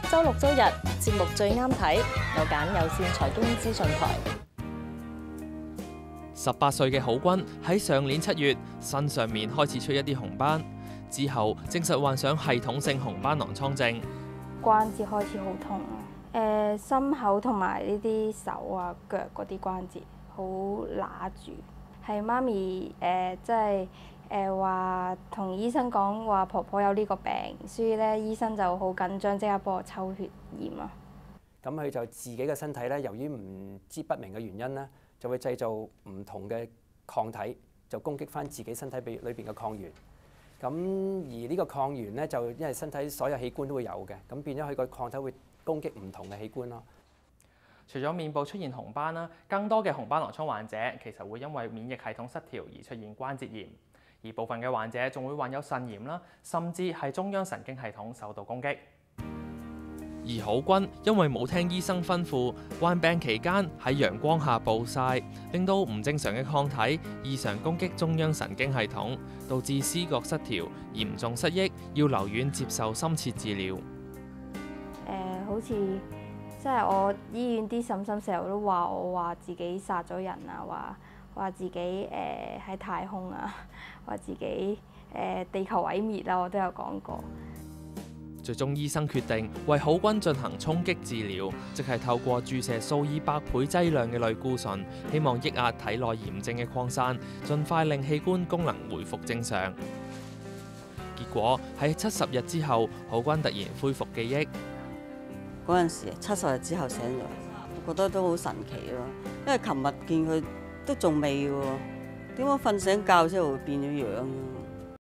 週六週日節目最啱睇，有揀有線財經資訊台。18歲嘅郝君喺上年7月身上面開始出一啲紅斑，之後證實患上系統性紅斑狼瘡症。關節開始好痛啊！心口同埋呢啲手啊、腳嗰啲關節好揦住。係媽咪即係話同醫生講話婆婆有呢個病，所以咧醫生就好緊張，即刻幫我抽血驗啊。咁佢就自己嘅身體咧，由於唔知不明嘅原因咧，就會製造唔同嘅抗體，就攻擊翻自己身體裏邊嘅抗原。咁而呢個抗原咧，就因為身體所有器官都會有嘅，咁變咗佢個抗體會攻擊唔同嘅器官咯。除咗面部出現紅斑啦，更多嘅紅斑狼瘡患者其實會因為免疫系統失調而出現關節炎，而部分嘅患者仲會患有腎炎啦，甚至係中央神經系統受到攻擊。而郝君因為冇聽醫生吩咐，患病期間喺陽光下暴曬，令到唔正常嘅抗體異常攻擊中央神經系統，導致思覺失調、嚴重失憶，要留院接受深切治療。好似即係我醫院啲嬸嬸成日都話我話自己殺咗人啊，話自己喺太空啊，話自己地球毀滅啊，我都有講過。最終醫生決定為郝君進行衝擊治療，即係透過注射數以百倍劑量嘅類固醇，希望抑壓體內炎症嘅擴散，盡快令器官功能回復正常。結果喺70日之後，郝君突然恢復記憶。嗰陣時70日之後醒咗，我覺得都好神奇咯。因為琴日見佢都仲未喎，點解瞓醒覺之後會變咗樣？